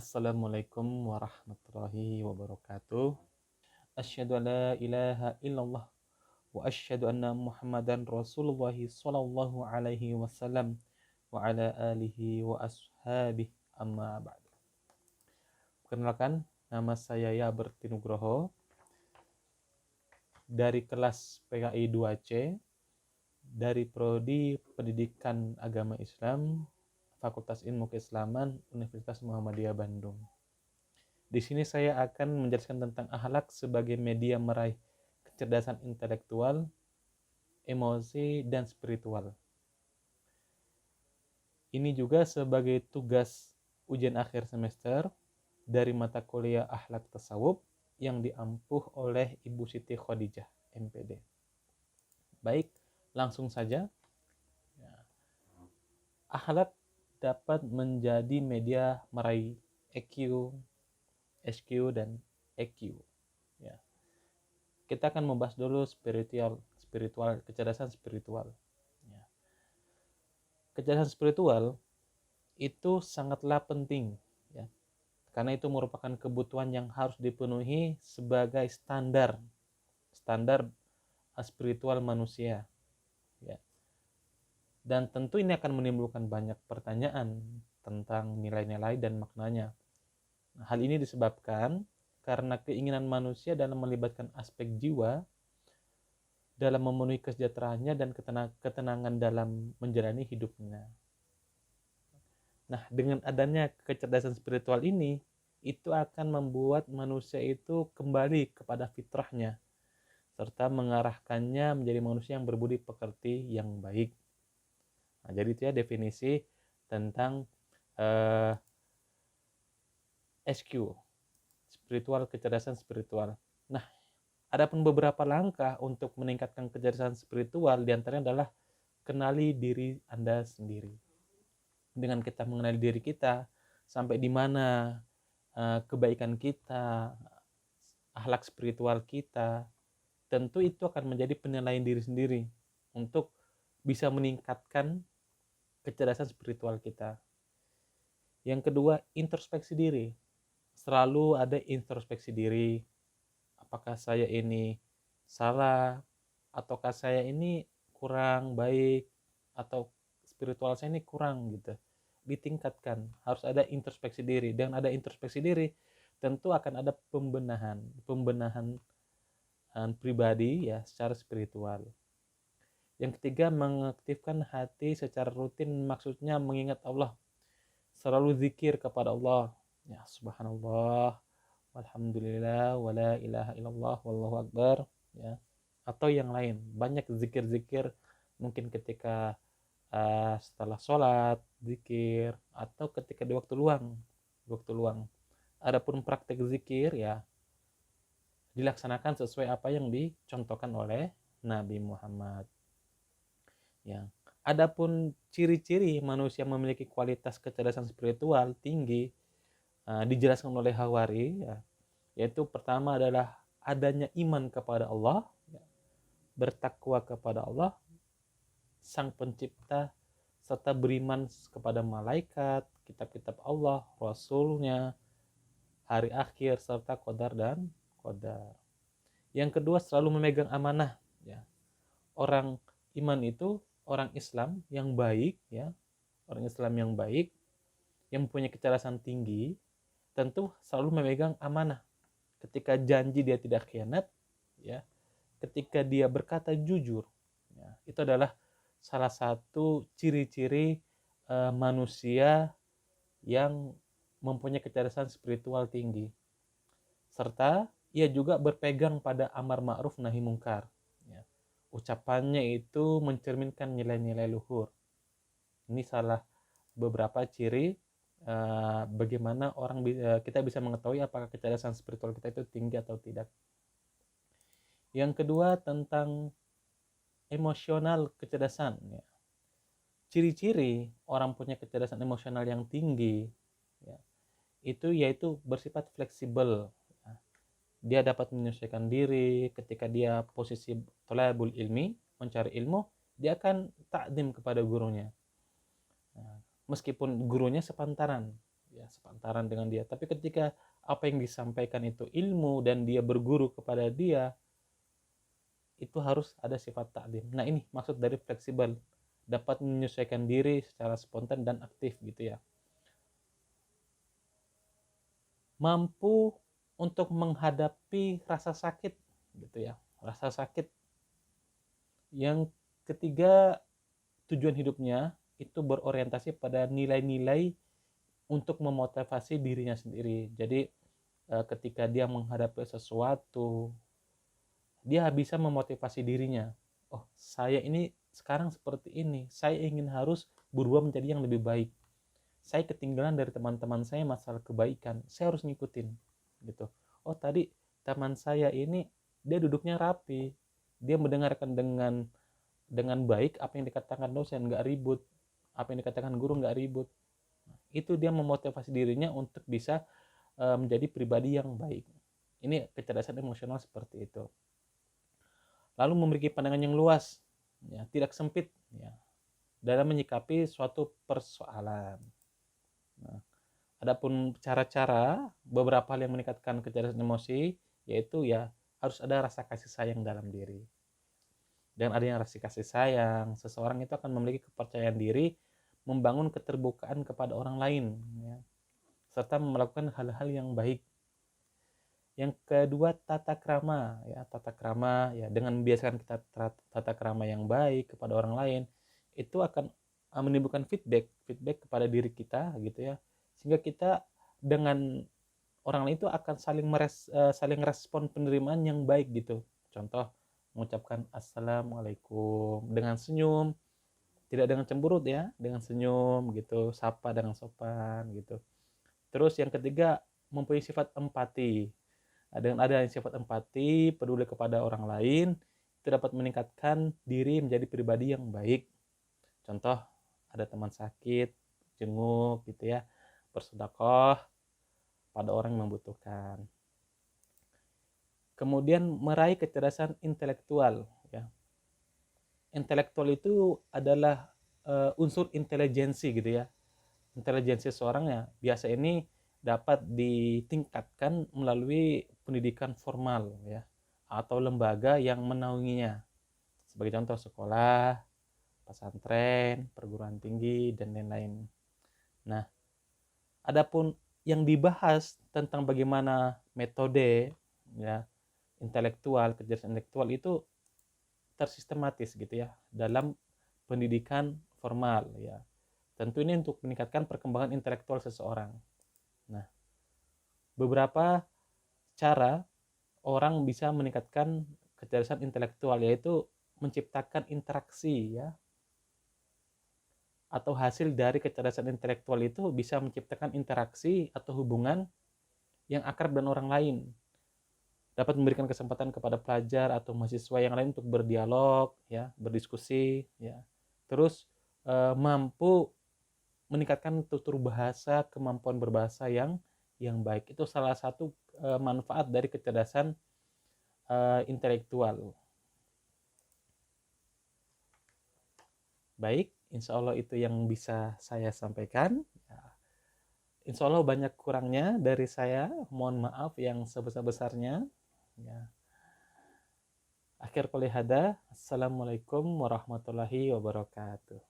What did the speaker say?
Assalamualaikum warahmatullahi wabarakatuh. Asyhadu an la ilaha illallah wa asyhadu anna Muhammadan Rasulullah sallallahu alaihi wasallam wa ala alihi wa ashabihi amma ba'du. Perkenalkan, nama saya Yaberti Nugroho dari kelas PKI 2C dari Prodi Pendidikan Agama Islam Fakultas Ilmu Keislaman Universitas Muhammadiyah Bandung. Di sini saya akan menjelaskan tentang akhlak sebagai media meraih kecerdasan intelektual, emosi, dan spiritual. Ini juga sebagai tugas ujian akhir semester dari mata kuliah akhlak tasawuf yang diampuh oleh Ibu Siti Khadijah, MPD. Baik, langsung saja. Akhlak dapat menjadi media meraih EQ, SQ, dan EQ. Ya. Kita akan membahas dulu spiritual, kecerdasan spiritual. Ya. Kecerdasan spiritual itu sangatlah penting, ya, karena itu merupakan kebutuhan yang harus dipenuhi sebagai standar spiritual manusia. Ya. Dan tentu ini akan menimbulkan banyak pertanyaan tentang nilai-nilai dan maknanya. Hal ini disebabkan karena keinginan manusia dalam melibatkan aspek jiwa dalam memenuhi kesejahteraannya dan ketenangan dalam menjalani hidupnya. Nah, dengan adanya kecerdasan spiritual ini, itu akan membuat manusia itu kembali kepada fitrahnya, serta mengarahkannya menjadi manusia yang berbudi pekerti yang baik. Nah, jadi itu ya definisi tentang SQ, spiritual, kecerdasan spiritual. Nah, adapun beberapa langkah untuk meningkatkan kecerdasan spiritual diantaranya adalah kenali diri Anda sendiri. Dengan kita mengenali diri kita, sampai di mana kebaikan kita, akhlak spiritual kita, tentu itu akan menjadi penilaian diri sendiri untuk bisa meningkatkan kecerdasan spiritual kita. Yang kedua, introspeksi diri. Selalu ada introspeksi diri. Apakah saya ini salah, ataukah saya ini kurang baik, atau spiritual saya ini kurang gitu. Ditingkatkan, harus ada introspeksi diri. Dengan ada introspeksi diri, tentu akan ada pembenahan pribadi ya secara spiritual. Yang ketiga, mengaktifkan hati secara rutin, maksudnya mengingat Allah. Selalu zikir kepada Allah. Ya, subhanallah, walhamdulillah, wala ilaha illallah, wallahu akbar. Ya. Atau yang lain. Banyak zikir-zikir, mungkin ketika setelah sholat, zikir, atau ketika di waktu luang. Adapun praktek zikir, ya, dilaksanakan sesuai apa yang dicontohkan oleh Nabi Muhammad. Ya. Adapun ciri-ciri manusia memiliki kualitas kecerdasan spiritual tinggi dijelaskan oleh Hawari, ya, yaitu pertama adalah adanya iman kepada Allah, ya, bertakwa kepada Allah, Sang Pencipta, serta beriman kepada malaikat, kitab-kitab Allah, Rasulnya, hari akhir, serta qadar dan qadar. Yang kedua, selalu memegang amanah. Ya. Orang iman itu orang Islam yang baik, ya, orang Islam yang baik, yang mempunyai kecerdasan tinggi, tentu selalu memegang amanah. Ketika janji dia tidak khianat, ya. Ketika dia berkata jujur, ya, itu adalah salah satu ciri-ciri manusia yang mempunyai kecerdasan spiritual tinggi. Serta ia juga berpegang pada amar ma'ruf nahi mungkar. Ya. Ucapannya itu mencerminkan nilai-nilai luhur. Ini salah beberapa ciri bagaimana kita bisa mengetahui apakah kecerdasan spiritual kita itu tinggi atau tidak. Yang kedua, tentang emosional kecerdasan. Ya. Ciri-ciri orang punya kecerdasan emosional yang tinggi, ya, itu yaitu bersifat fleksibel. Ya. Dia dapat menyesuaikan diri ketika dia posisi thalabul ilmi, mencari ilmu, dia akan takdim kepada gurunya. Nah, meskipun gurunya sepantaran, ya sepantaran dengan dia. Tapi ketika apa yang disampaikan itu ilmu dan dia berguru kepada dia, itu harus ada sifat ta'lim. Nah, ini maksud dari fleksibel, dapat menyesuaikan diri secara spontan dan aktif gitu ya. Mampu untuk menghadapi rasa sakit gitu ya. Rasa sakit. Yang ketiga, tujuan hidupnya itu berorientasi pada nilai-nilai untuk memotivasi dirinya sendiri. Jadi ketika dia menghadapi sesuatu, dia bisa memotivasi dirinya. Oh, saya ini sekarang seperti ini. Saya ingin harus berubah menjadi yang lebih baik. Saya ketinggalan dari teman-teman saya masalah kebaikan. Saya harus ngikutin gitu. Oh, tadi teman saya ini dia duduknya rapi. Dia mendengarkan dengan baik apa yang dikatakan dosen, nggak ribut. Apa yang dikatakan guru nggak ribut. Itu dia memotivasi dirinya untuk bisa menjadi pribadi yang baik. Ini kecerdasan emosional seperti itu. Lalu memiliki pandangan yang luas, ya, tidak sempit, ya, dalam menyikapi suatu persoalan. Nah, adapun cara-cara beberapa hal yang meningkatkan kecerdasan emosi, yaitu ya harus ada rasa kasih sayang dalam diri. Dengan adanya rasa kasih sayang, seseorang itu akan memiliki kepercayaan diri, membangun keterbukaan kepada orang lain, ya, serta melakukan hal-hal yang baik. Yang kedua, tata krama, ya, tata krama, ya, dengan membiasakan kita tata krama yang baik kepada orang lain, itu akan menimbulkan feedback kepada diri kita gitu ya, sehingga kita dengan orang lain itu akan saling respon penerimaan yang baik gitu. Contoh, mengucapkan assalamualaikum dengan senyum, tidak dengan cemberut ya, dengan senyum gitu, sapa dengan sopan gitu. Terus yang ketiga, mempunyai sifat empati. Nah, dengan adanya sifat empati, peduli kepada orang lain, itu dapat meningkatkan diri menjadi pribadi yang baik. Contoh, ada teman sakit, jenguk gitu ya, bersedekah pada orang yang membutuhkan. Kemudian meraih kecerdasan intelektual, ya. Intelektual itu adalah unsur intelijensi gitu ya. Intelijensi seorang ya biasa ini dapat ditingkatkan melalui pendidikan formal ya, atau lembaga yang menaunginya. Sebagai contoh sekolah, pesantren, perguruan tinggi dan lain-lain. Nah, adapun yang dibahas tentang bagaimana metode ya kecerdasan intelektual itu tersistematis gitu ya dalam pendidikan formal ya. Tentu ini untuk meningkatkan perkembangan intelektual seseorang. Nah, beberapa cara orang bisa meningkatkan kecerdasan intelektual, yaitu menciptakan interaksi ya, atau hasil dari kecerdasan intelektual itu bisa menciptakan interaksi atau hubungan yang akrab dengan orang lain, dapat memberikan kesempatan kepada pelajar atau mahasiswa yang lain untuk berdialog ya, berdiskusi ya. Terus mampu meningkatkan tutur bahasa, kemampuan berbahasa yang baik. Itu salah satu manfaat dari kecerdasan intelektual. Baik, insya Allah itu yang bisa saya sampaikan. Ya, insya Allah banyak kurangnya dari saya, mohon maaf yang sebesar-besarnya. Ya. Akhir qoli hada, assalamualaikum warahmatullahi wabarakatuh.